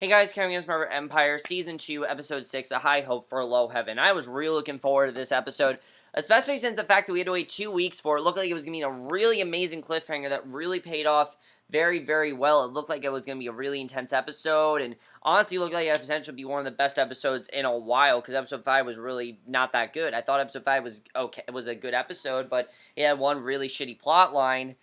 Hey guys, Kevin against Marvel Empire, Season 2, Episode 6, A High Hope for a Low Heaven. I was really looking forward to this episode, especially since the fact that we had to wait 2 weeks for it. It looked like it was going to be a really amazing cliffhanger that really paid off very, very well. It looked like it was going to be a really intense episode, and honestly looked like it had potential to be one of the best episodes in a while, because Episode 5 was really not that good. I thought Episode 5 was okay, it was a good episode, but it had one really shitty plot line.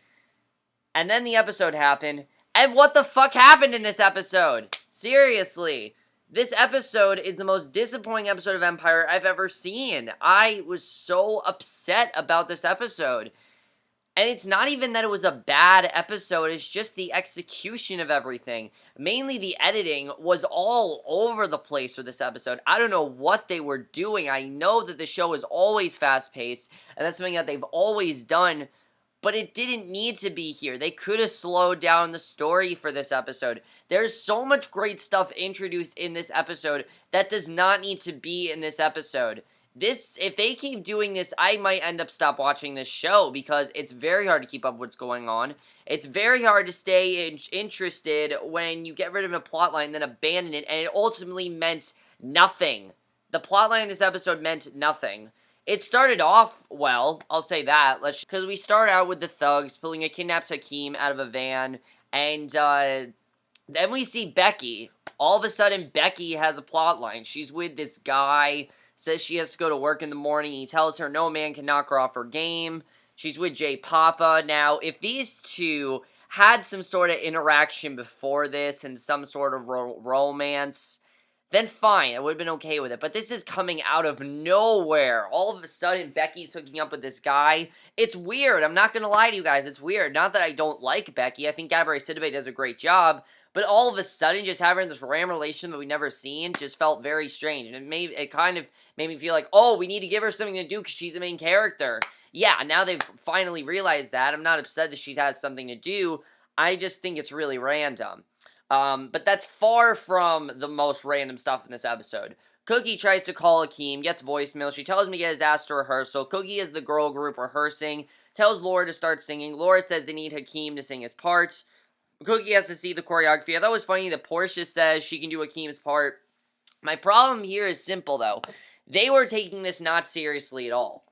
And then the episode happened, and what the fuck happened in this episode? Seriously. This episode is the most disappointing episode of Empire I've ever seen. I was so upset about this episode. And it's not even that it was a bad episode, it's just the execution of everything. Mainly the editing was all over the place for this episode. I don't know what they were doing. I know that the show is always fast-paced, and that's something that they've always done, but it didn't need to be here. They could have slowed down the story for this episode. There's so much great stuff introduced in this episode that does not need to be in this episode. If they keep doing this, I might end up stop watching this show because it's very hard to keep up what's going on. It's very hard to stay interested when you get rid of a plotline and then abandon it, and it ultimately meant nothing. The plotline in this episode meant nothing. It started off well, I'll say that, because we start out with the thugs pulling a kidnapped Hakeem out of a van, and then we see Becky. All of a sudden, Becky has a plotline. She's with this guy, says she has to go to work in the morning. He tells her no man can knock her off her game. She's with Jay Papa. Now, if these two had some sort of interaction before this and some sort of romance, then fine, I would have been okay with it. But this is coming out of nowhere. All of a sudden, Becky's hooking up with this guy. It's weird. I'm not going to lie to you guys. It's weird. Not that I don't like Becky. I think Gabrielle Sidibe does a great job. But all of a sudden, just having this random relation that we've never seen just felt very strange. And it kind of made me feel like, oh, we need to give her something to do because she's the main character. Yeah, now they've finally realized that. I'm not upset that she has something to do. I just think it's really random. But that's far from the most random stuff in this episode. Cookie tries to call Hakeem, gets voicemail. She tells him to get his ass to rehearsal. Cookie is the girl group rehearsing, tells Laura to start singing. Laura says they need Hakeem to sing his parts. Cookie has to see the choreography. I thought it was funny that Portia says she can do Hakeem's part. My problem here is simple, though. They were taking this not seriously at all.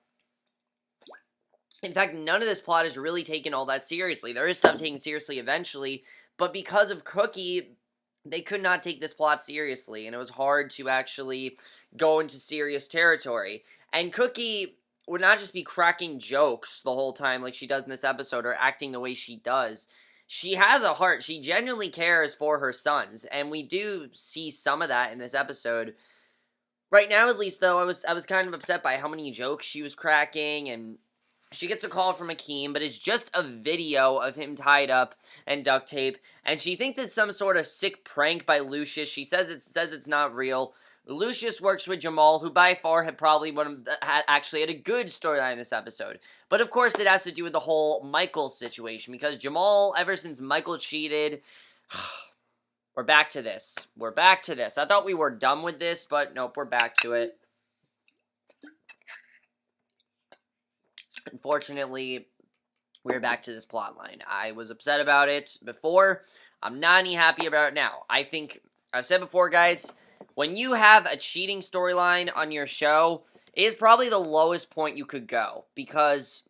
In fact, none of this plot is really taken all that seriously. There is stuff taken seriously eventually, but because of Cookie, they could not take this plot seriously, and it was hard to actually go into serious territory. And Cookie would not just be cracking jokes the whole time like she does in this episode, or acting the way she does. She has a heart. She genuinely cares for her sons, and we do see some of that in this episode. Right now, at least, though, I was kind of upset by how many jokes she was cracking, and she gets a call from Hakeem, but it's just a video of him tied up and duct tape, and she thinks it's some sort of sick prank by Lucius. She says it's not real. Lucius works with Jamal, who by far had probably actually had a good storyline in this episode. But of course, it has to do with the whole Michael situation, because Jamal, ever since Michael cheated, we're back to this. We're back to this. I thought we were done with this, but nope, we're back to it. Unfortunately, we're back to this plotline. I was upset about it before. I'm not any happy about it now. I think, I've said before, guys, when you have a cheating storyline on your show, it is probably the lowest point you could go, because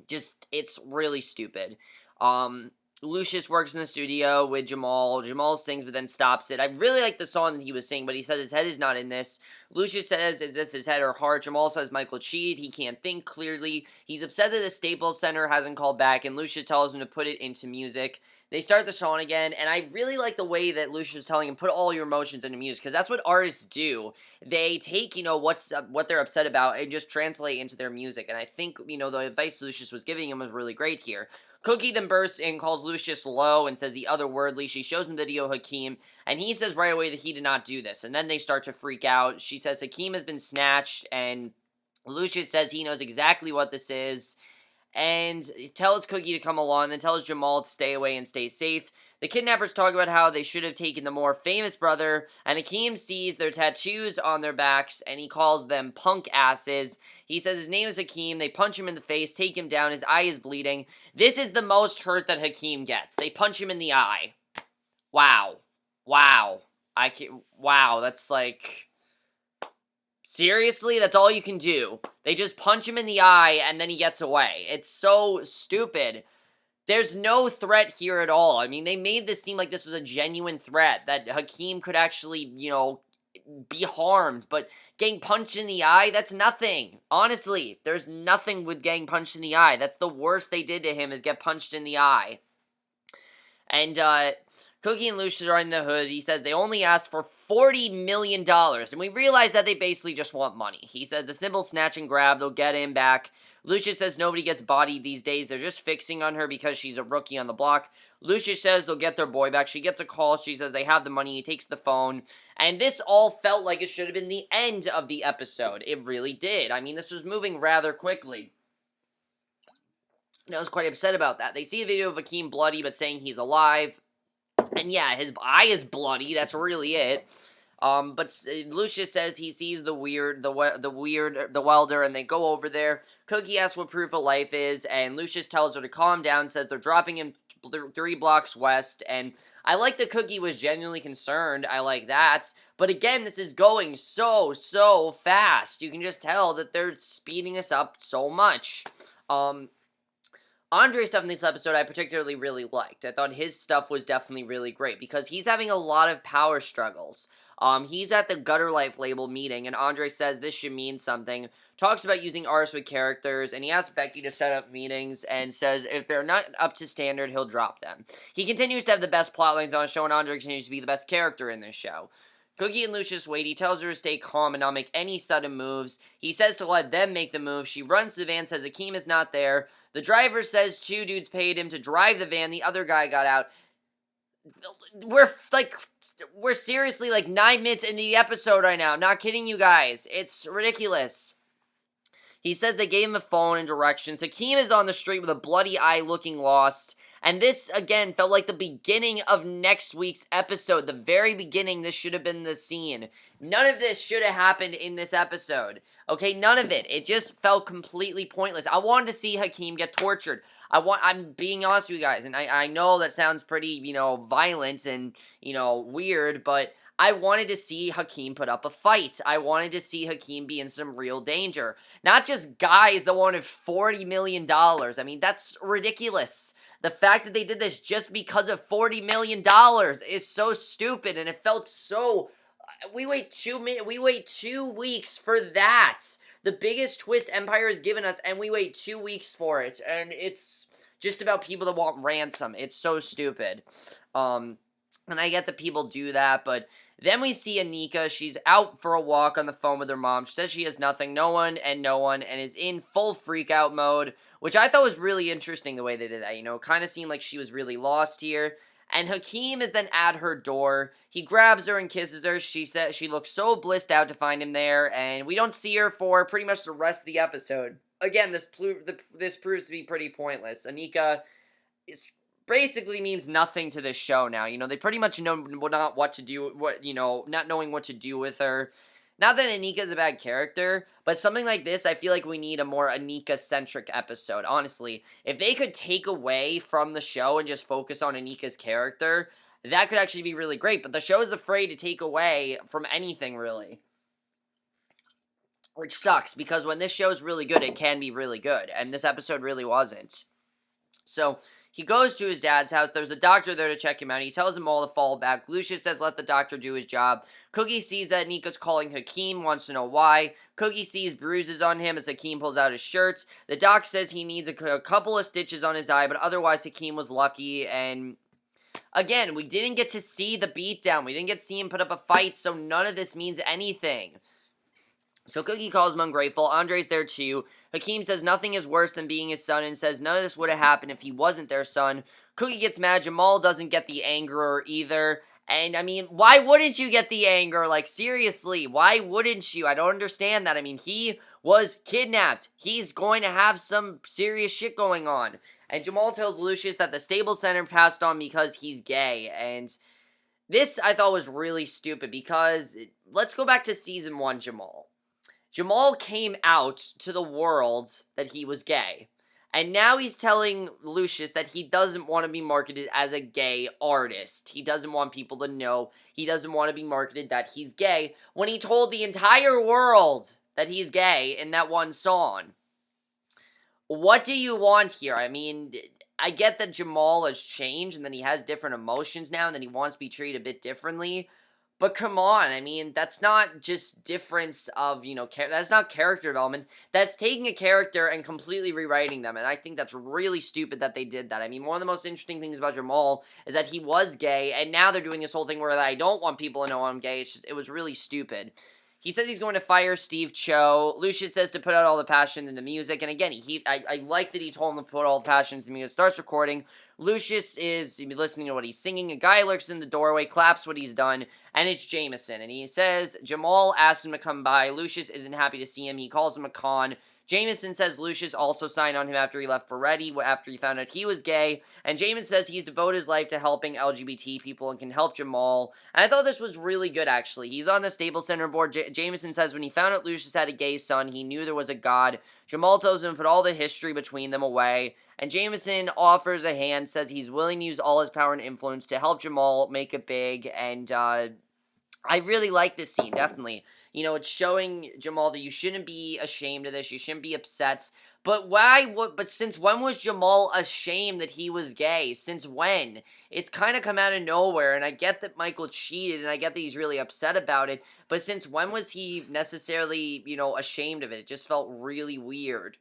just, it's really stupid. Lucius works in the studio with Jamal. Jamal sings but then stops it. I really like the song that he was singing, but he says his head is not in this. Lucius says, is this his head or heart? Jamal says Michael cheated. He can't think clearly. He's upset that the Staples Center hasn't called back, and Lucius tells him to put it into music. They start the song again, and I really like the way that Lucius is telling him, put all your emotions into music, because that's what artists do. They take, what they're upset about and just translate into their music, and I think, the advice Lucius was giving him was really great here. Cookie then bursts in, calls Lucius low, and says the otherworldly. She shows him the video of Hakeem, and he says right away that he did not do this. And then they start to freak out. She says Hakeem has been snatched, and Lucius says he knows exactly what this is, and tells Cookie to come along, then tells Jamal to stay away and stay safe. The kidnappers talk about how they should have taken the more famous brother, and Hakeem sees their tattoos on their backs, and he calls them punk asses. He says his name is Hakeem. They punch him in the face, take him down. His eye is bleeding. This is the most hurt that Hakeem gets. They punch him in the eye. Wow. Wow. I can't, wow, that's like, seriously? That's all you can do? They just punch him in the eye and then he gets away. It's so stupid. There's no threat here at all. I mean, they made this seem like this was a genuine threat, that Hakeem could actually, be harmed, but getting punched in the eye, that's nothing. Honestly, there's nothing with getting punched in the eye. That's the worst they did to him, is get punched in the eye. And, Cookie and Lucius are in the hood. He says they only asked for $40 million, and we realize that they basically just want money. He says a simple snatch and grab, they'll get him back. Lucius says nobody gets bodied these days. They're just fixing on her because she's a rookie on the block. Lucius says they'll get their boy back. She gets a call. She says they have the money. He takes the phone. And this all felt like it should have been the end of the episode. It really did. I mean, this was moving rather quickly. And I was quite upset about that. They see a video of Hakeem bloody, but saying he's alive. And yeah, his eye is bloody. That's really it. But Lucius says he sees the welder, and they go over there. Cookie asks what proof of life is, and Lucius tells her to calm down, says they're dropping him 3 blocks west, and I like that Cookie was genuinely concerned. I like that. But again, this is going so fast. You can just tell that they're speeding us up so much. Andre's stuff in this episode I particularly really liked. I thought his stuff was definitely really great because he's having a lot of power struggles. He's at the Gutter Life label meeting, and Andre says this should mean something, talks about using artists with characters, and he asks Becky to set up meetings, and says if they're not up to standard, he'll drop them. He continues to have the best plotlines on his show, and Andre continues to be the best character in this show. Cookie and Lucius wait. He tells her to stay calm and not make any sudden moves. He says to let them make the move. She runs to the van, says Hakeem is not there. The driver says 2 dudes paid him to drive the van. The other guy got out. We're seriously like 9 minutes into the episode right now. Not kidding you guys. It's ridiculous. He says they gave him a phone and directions. Hakeem is on the street with a bloody eye looking lost. And this, again, felt like the beginning of next week's episode. The very beginning, this should have been the scene. None of this should have happened in this episode. Okay, none of it. It just felt completely pointless. I wanted to see Hakeem get tortured. I'm being honest with you guys, and I know that sounds pretty, violent and, weird, but I wanted to see Hakeem put up a fight. I wanted to see Hakeem be in some real danger. Not just guys that wanted $40 million. I mean, that's ridiculous. The fact that they did this just because of $40 million is so stupid, and it felt so... We wait 2 weeks for that. The biggest twist Empire has given us, and we wait 2 weeks for it, and it's just about people that want ransom. It's so stupid. And I get that people do that, but then we see Anika. She's out for a walk on the phone with her mom. She says she has nothing, no one, and is in full freak-out mode, which I thought was really interesting the way they did that, kind of seemed like she was really lost here. And Hakeem is then at her door. He grabs her and kisses her. She says she looks so blissed out to find him there, and we don't see her for pretty much the rest of the episode. Again, this proves to be pretty pointless. Anika basically means nothing to this show now. They pretty much know not what to do, not knowing what to do with her. Not that Anika's a bad character, but something like this, I feel like we need a more Anika-centric episode, honestly. If they could take away from the show and just focus on Anika's character, that could actually be really great, but the show is afraid to take away from anything, really. Which sucks, because when this show is really good, it can be really good, and this episode really wasn't. So... he goes to his dad's house. There's a doctor there to check him out. He tells him all to fall back. Lucius says let the doctor do his job. Cookie sees that Nika's calling Hakeem, wants to know why. Cookie sees bruises on him as Hakeem pulls out his shirts. The doc says he needs a couple of stitches on his eye, but otherwise Hakeem was lucky. And again, we didn't get to see the beatdown. We didn't get to see him put up a fight, so none of this means anything. So Cookie calls him ungrateful. Andre's there too. Hakeem says nothing is worse than being his son and says none of this would have happened if he wasn't their son. Cookie gets mad. Jamal doesn't get the anger either. And, I mean, why wouldn't you get the anger? Like, seriously, why wouldn't you? I don't understand that. I mean, he was kidnapped. He's going to have some serious shit going on. And Jamal tells Lucius that the Stable Center passed on because he's gay. And this, I thought, was really stupid because, let's go back to Season 1 Jamal. Jamal came out to the world that he was gay. And now he's telling Lucius that he doesn't want to be marketed as a gay artist. He doesn't want people to know. He doesn't want to be marketed that he's gay when he told the entire world that he's gay in that one song. What do you want here? I mean, I get that Jamal has changed and that he has different emotions now and that he wants to be treated a bit differently. But come on, I mean, that's not just difference of, that's not character development. That's taking a character and completely rewriting them. And I think that's really stupid that they did that. I mean, one of the most interesting things about Jamal is that he was gay, and now they're doing this whole thing where I don't want people to know I'm gay. It was really stupid. He says he's going to fire Steve Cho. Lucius says to put out all the passion in the music. And again, I like that he told him to put all the passion into the music. Starts recording. Lucius is listening to what he's singing. A guy lurks in the doorway, claps what he's done, and it's Jameson. And he says Jamal asked him to come by. Lucius isn't happy to see him. He calls him a con. Jameson says Lucius also signed on him after he left Ferretti, after he found out he was gay. And Jameson says he's devoted his life to helping LGBT people and can help Jamal. And I thought this was really good, actually. He's on the Staples Center board. Jameson says when he found out Lucius had a gay son, he knew there was a God. Jamal tells him to put all the history between them away. And Jameson offers a hand, says he's willing to use all his power and influence to help Jamal make it big. And I really like this scene, definitely. It's showing Jamal that you shouldn't be ashamed of this. You shouldn't be upset. But but since when was Jamal ashamed that he was gay? Since when? It's kind of come out of nowhere, and I get that Michael cheated, and I get that he's really upset about it, but since when was he necessarily, ashamed of it? It just felt really weird.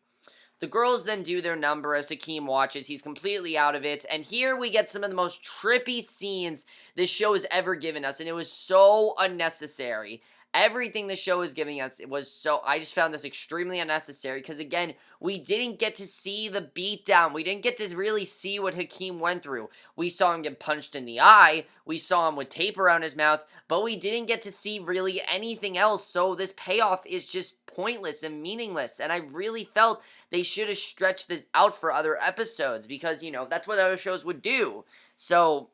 The girls then do their number as Hakeem watches. He's completely out of it. And here we get some of the most trippy scenes this show has ever given us. And it was so unnecessary. Everything the show is giving us, I just found this extremely unnecessary. Because again, we didn't get to see the beatdown. We didn't get to really see what Hakeem went through. We saw him get punched in the eye. We saw him with tape around his mouth. But we didn't get to see really anything else. So this payoff is just pointless and meaningless. And I really felt they should have stretched this out for other episodes because, that's what other shows would do. So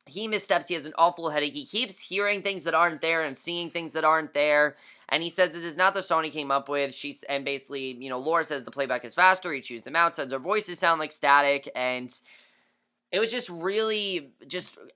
he missteps. He has an awful headache. He keeps hearing things that aren't there and seeing things that aren't there. And he says this is not the song he came up with. And basically, Laura says the playback is faster. He chews them out, says their voices sound like static. And it was just really,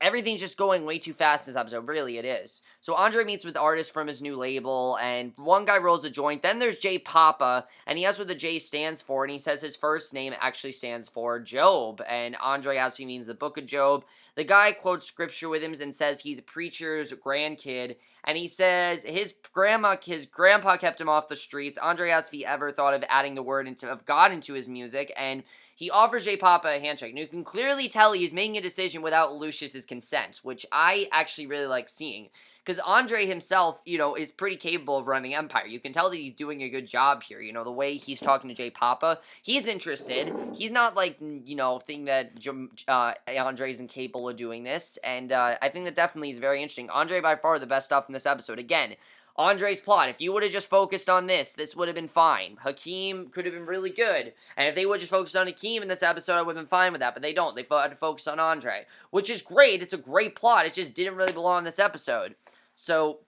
everything's just going way too fast in this episode. Really, it is. So Andre meets with artists from his new label, and one guy rolls a joint. Then there's J Papa, and he asks what the J stands for, and he says his first name actually stands for Job. And Andre asks if he means the book of Job. The guy quotes scripture with him and says he's a preacher's grandkid. And he says his grandpa kept him off the streets. Andre asks if he ever thought of adding the word of God into his music, and he offers J Papa a handshake. And you can clearly tell he's making a decision without Lucius's consent, which I actually really like seeing. Because Andre himself, is pretty capable of running Empire. You can tell that he's doing a good job here. The way he's talking to J Papa, he's interested. He's not thinking that Andre isn't capable of doing this. And I think that definitely is very interesting. Andre by far the best stuff in this episode. Again, Andre's plot, if you would have just focused on this would have been fine. Hakeem could have been really good. And if they would have just focused on Hakeem in this episode, I would have been fine with that. But they don't. They had to focus on Andre. Which is great. It's a great plot. It just didn't really belong in this episode. So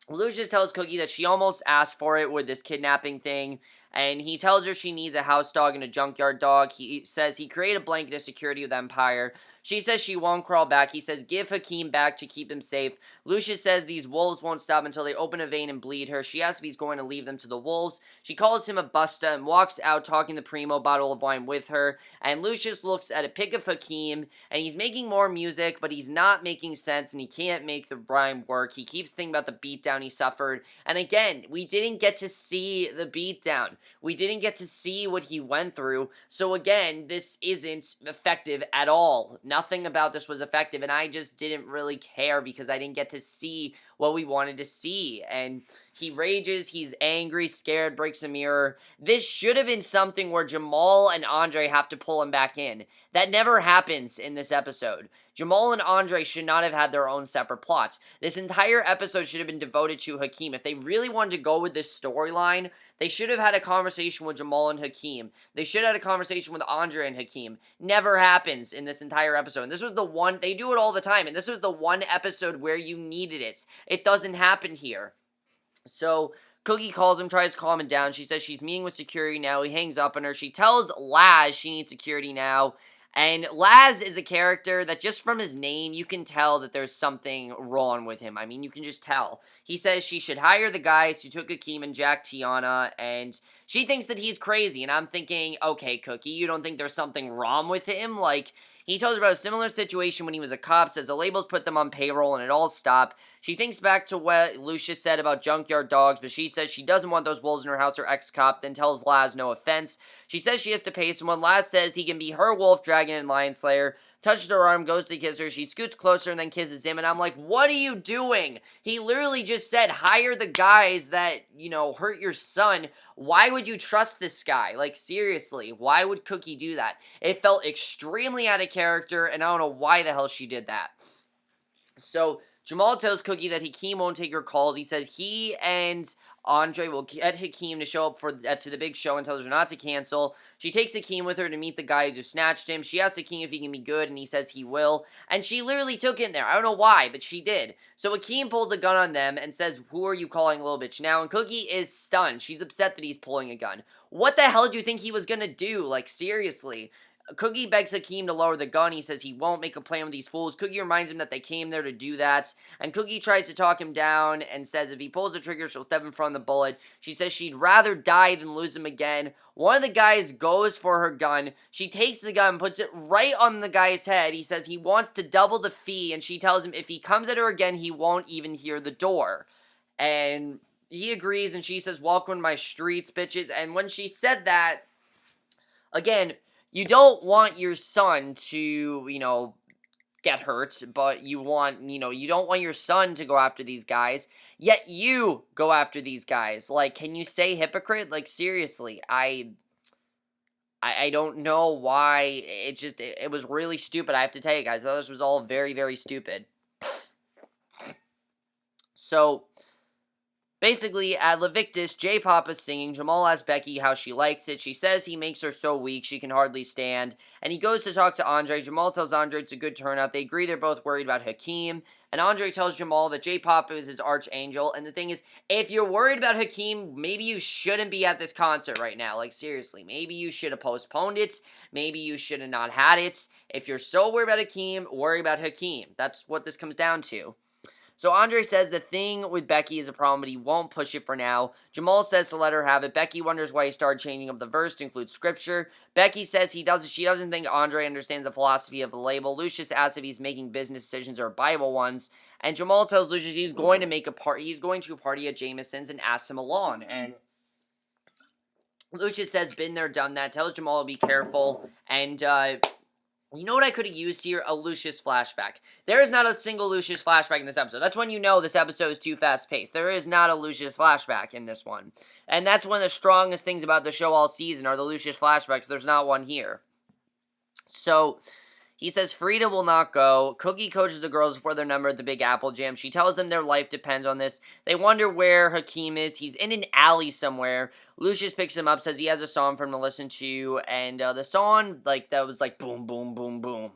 Lucius tells Cookie that she almost asked for it with this kidnapping thing. And he tells her she needs a house dog and a junkyard dog. He says he created a blanket of security with Empire. She says she won't crawl back. He says give Hakeem back to keep him safe. Lucius says these wolves won't stop until they open a vein and bleed her. She asks if he's going to leave them to the wolves. She calls him a busta and walks out talking the Primo bottle of wine with her. And Lucius looks at a pic of Hakeem and he's making more music, but he's not making sense and he can't make the rhyme work. He keeps thinking about the beatdown he suffered. And again, we didn't get to see the beatdown. We didn't get to see what he went through. So again, this isn't effective at all. Nothing about this was effective, and I just didn't really care because I didn't get to see what we wanted to see. And he rages, he's angry, scared, breaks a mirror. This should have been something where Jamal and Andre have to pull him back in. That never happens in this episode. Jamal and Andre should not have had their own separate plots. This entire episode should have been devoted to Hakeem. If they really wanted to go with this storyline, they should have had a conversation with Jamal and Hakeem. They should have had a conversation with Andre and Hakeem. Never happens in this entire episode. And this was the one, they do it all the time, and this was the one episode where you needed it. It doesn't happen here. So Cookie calls him, tries to calm him down. She says she's meeting with security now. He hangs up on her. She tells Laz she needs security now. And Laz is a character that just from his name, you can tell that there's something wrong with him. I mean, you can just tell. He says she should hire the guys who took Hakeem and Jack Tiana, and she thinks that he's crazy. And I'm thinking, okay, Cookie, you don't think there's something wrong with him? Like, he tells her about a similar situation when he was a cop, says the labels put them on payroll and it all stopped. She thinks back to what Lucius said about junkyard dogs, but she says she doesn't want those wolves in her house, her ex-cop, then tells Laz no offense. She says she has to pay someone. Laz says he can be her wolf, dragon, and lion slayer. Touches her arm, goes to kiss her. She scoots closer and then kisses him. And I'm like, what are you doing? He literally just said, hire the guys that, hurt your son. Why would you trust this guy? Like, seriously, why would Cookie do that? It felt extremely out of character, and I don't know why the hell she did that. So, Jamal tells Cookie that Hakeem won't take her calls. He says he and Andre will get Hakeem to show up to the big show and tells her not to cancel. She takes Hakeem with her to meet the guys who snatched him. She asks Hakeem if he can be good, and he says he will. And she literally took him there. I don't know why, but she did. So Hakeem pulls a gun on them and says, who are you calling a little bitch now? And Cookie is stunned. She's upset that he's pulling a gun. What the hell do you think he was gonna do? Like, seriously. Cookie begs Hakeem to lower the gun. He says he won't make a plan with these fools. Cookie reminds him that they came there to do that. And Cookie tries to talk him down and says if he pulls the trigger, she'll step in front of the bullet. She says she'd rather die than lose him again. One of the guys goes for her gun. She takes the gun, puts it right on the guy's head. He says he wants to double the fee. And she tells him if he comes at her again, he won't even hear the door. And he agrees, and she says, welcome to my streets, bitches. And when she said that, again, you don't want your son to, get hurt, but you don't want your son to go after these guys, yet you go after these guys. Like, can you say hypocrite? Like, seriously, I don't know why. It was really stupid. I have to tell you guys, this was all very, very stupid. So, basically, at Levictus, J-Pop is singing. Jamal asks Becky how she likes it. She says he makes her so weak she can hardly stand. And he goes to talk to Andre. Jamal tells Andre it's a good turnout. They agree they're both worried about Hakeem. And Andre tells Jamal that J-Pop is his archangel. And the thing is, if you're worried about Hakeem, maybe you shouldn't be at this concert right now. Like, seriously, maybe you should have postponed it. Maybe you should have not had it. If you're so worried about Hakeem, worry about Hakeem. That's what this comes down to. So Andre says the thing with Becky is a problem, but he won't push it for now. Jamal says to let her have it. Becky wonders why he started changing up the verse to include scripture. Becky says she doesn't think Andre understands the philosophy of the label. Lucius asks if he's making business decisions or Bible ones. And Jamal tells Lucius he's going to a party at Jameson's and asks him along. And Lucius says, been there, done that. Tells Jamal to be careful. And, you know what I could have used here? A Lucius flashback. There is not a single Lucius flashback in this episode. That's when you know this episode is too fast-paced. There is not a Lucius flashback in this one. And that's one of the strongest things about the show all season are the Lucius flashbacks. There's not one here. So, he says Frida will not go. Cookie coaches the girls before their number at the Big Apple Jam. She tells them their life depends on this. They wonder where Hakeem is. He's in an alley somewhere. Lucius picks him up, says he has a song for him to listen to. And the song, that was boom, boom, boom, boom.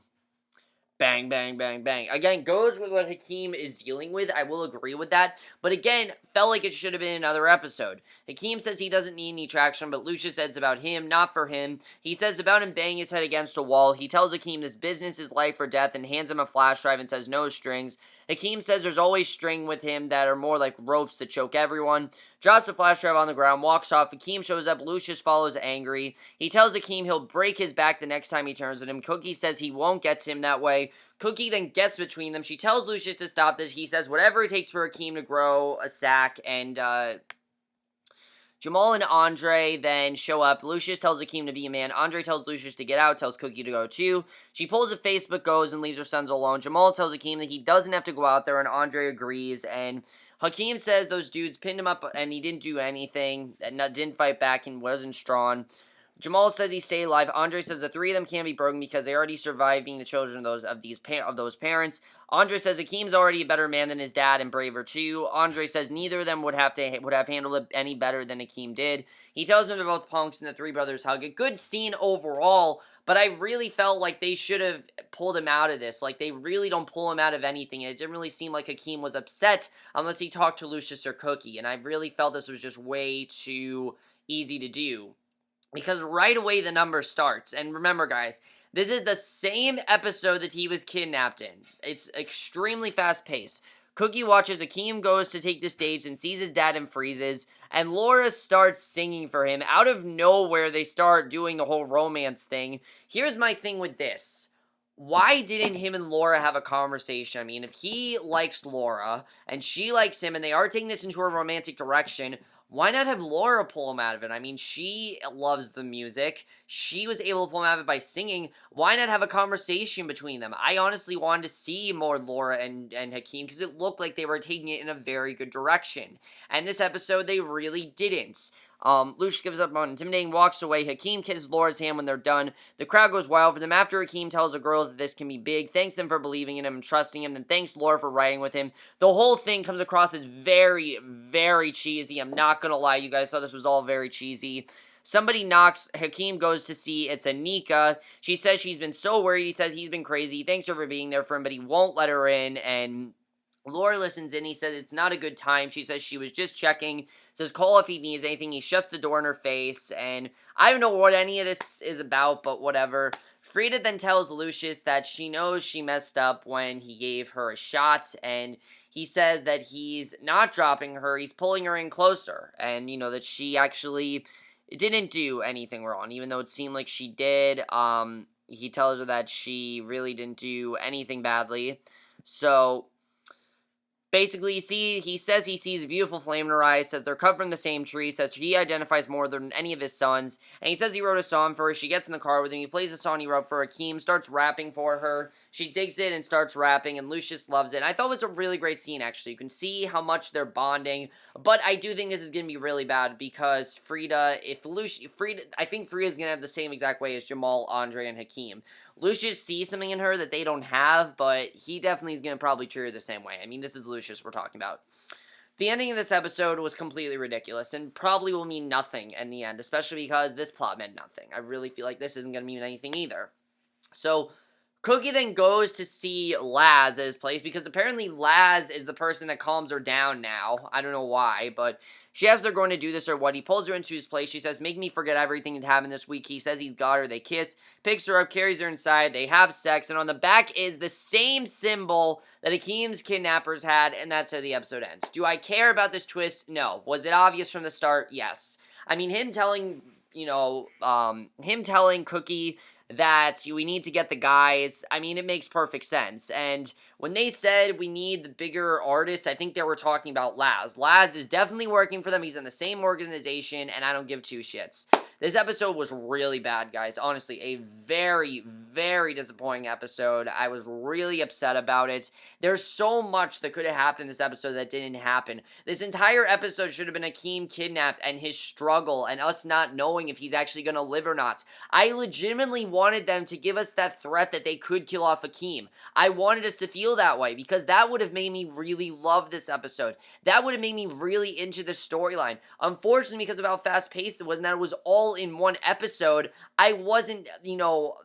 Bang, bang, bang, bang. Again, goes with what Hakeem is dealing with. I will agree with that. But again, felt like it should have been another episode. Hakeem says he doesn't need any traction, but Lucius says about him, not for him. He says about him banging his head against a wall. He tells Hakeem this business is life or death and hands him a flash drive and says no strings. Hakeem says there's always string with him that are more like ropes to choke everyone. Drops the flash drive on the ground, walks off. Hakeem shows up. Lucius follows angry. He tells Hakeem he'll break his back the next time he turns at him. Cookie says he won't get to him that way. Cookie then gets between them. She tells Lucius to stop this. He says whatever it takes for Hakeem to grow a sack. And Jamal and Andre then show up. Lucius tells Hakeem to be a man. Andre tells Lucius to get out, tells Cookie to go too. She pulls a Facebook, goes, and leaves her sons alone. Jamal tells Hakeem that he doesn't have to go out there, and Andre agrees. And Hakeem says those dudes pinned him up, and he didn't do anything, and didn't fight back, and wasn't strong. Jamal says he stayed alive. Andre says the three of them can't be broken because they already survived being the children of those parents. Andre says Hakeem's already a better man than his dad and braver too. Andre says neither of them would have handled it any better than Hakeem did. He tells them they're both punks and the three brothers hug. A good scene overall, but I really felt like they should have pulled him out of this. Like, they really don't pull him out of anything, and it didn't really seem like Hakeem was upset unless he talked to Lucius or Cookie, and I really felt this was just way too easy to do. Because right away the number starts. And remember, guys, this is the same episode that he was kidnapped in. It's extremely fast-paced. Cookie watches Akeem goes to take the stage and sees his dad and freezes. And Laura starts singing for him. Out of nowhere, they start doing the whole romance thing. Here's my thing with this. Why didn't him and Laura have a conversation? I mean, if he likes Laura and she likes him and they are taking this into a romantic direction, why not have Laura pull him out of it? I mean, she loves the music. She was able to pull him out of it by singing. Why not have a conversation between them? I honestly wanted to see more Laura and Hakeem because it looked like they were taking it in a very good direction. And this episode, they really didn't. Lucius gives up on intimidating, walks away. Hakeem kisses Laura's hand when they're done. The crowd goes wild for them after Hakeem tells the girls that this can be big, thanks them for believing in him and trusting him, then thanks Laura for writing with him. The whole thing comes across as very, very cheesy. I'm not gonna lie, you guys thought this was all very cheesy. Somebody knocks. Hakeem goes to see. It's Anika. She says she's been so worried. He says he's been crazy. Thanks her for being there for him, but he won't let her in, and Laura listens in. He says it's not a good time. She says she was just checking. Says call if he needs anything. He shuts the door in her face. And I don't know what any of this is about, but whatever. Frida then tells Lucius that she knows she messed up when he gave her a shot. And he says that he's not dropping her. He's pulling her in closer. And, you know, that she actually didn't do anything wrong, even though it seemed like she did. He tells her that she really didn't do anything badly. So basically, he says he sees a beautiful flame in her eyes, says they're cut from the same tree, says he identifies more than any of his sons, and he says he wrote a song for her. She gets in the car with him, he plays a song he wrote for Hakeem, starts rapping for her. She digs it and starts rapping, and Lucius loves it. And I thought it was a really great scene, actually. You can see how much they're bonding, but I do think this is going to be really bad, because I think Frida's going to have the same exact way as Jamal, Andre, and Hakeem. Lucius sees something in her that they don't have, but he definitely is going to probably treat her the same way. I mean, this is Lucius we're talking about. The ending of this episode was completely ridiculous, and probably will mean nothing in the end, especially because this plot meant nothing. I really feel like this isn't going to mean anything either. So, Cookie then goes to see Laz at his place, because apparently Laz is the person that calms her down now. I don't know why, but she asks they're going to do this or what. He pulls her into his place. She says, make me forget everything that happened this week. He says he's got her. They kiss, picks her up, carries her inside. They have sex, and on the back is the same symbol that Hakeem's kidnappers had, and that's how the episode ends. Do I care about this twist? No. Was it obvious from the start? Yes. I mean, him telling Cookie that we need to get the guys, I mean, it makes perfect sense. And when they said we need the bigger artists, I think they were talking about Laz. Laz is definitely working for them. He's in the same organization, and I don't give two shits. This episode was really bad, guys. Honestly, a very, very disappointing episode. I was really upset about it. There's so much that could have happened in this episode that didn't happen. This entire episode should have been Hakeem kidnapped and his struggle and us not knowing if he's actually going to live or not. I legitimately wanted them to give us that threat that they could kill off Hakeem. I wanted us to feel that way, because that would have made me really love this episode. That would have made me really into the storyline. Unfortunately, because of how fast-paced it was, and that it was all in one episode, I wasn't,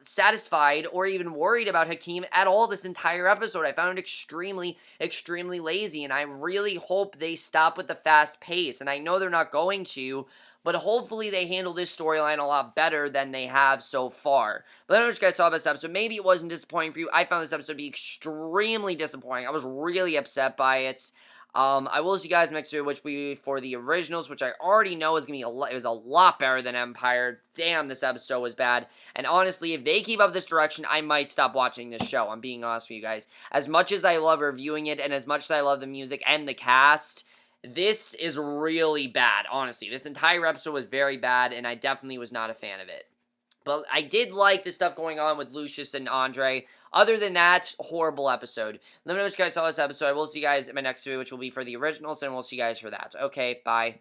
satisfied or even worried about Hakeem at all this entire episode. I found it extremely, extremely lazy, and I really hope they stop with the fast pace, and I know they're not going to, but hopefully they handle this storyline a lot better than they have so far. But I don't know what you guys thought about this episode. Maybe it wasn't disappointing for you. I found this episode to be extremely disappointing. I was really upset by it. I will see you guys next week, which will be for the originals, which I already know is going to be it was a lot better than Empire. Damn, this episode was bad. And honestly, if they keep up this direction, I might stop watching this show. I'm being honest with you guys. As much as I love reviewing it, and as much as I love the music and the cast, this is really bad, honestly. This entire episode was very bad, and I definitely was not a fan of it. But I did like the stuff going on with Lucius and Andre. Other than that, horrible episode. Let me know what you guys saw this episode. I will see you guys in my next video, which will be for the originals, and we'll see you guys for that. Okay, bye.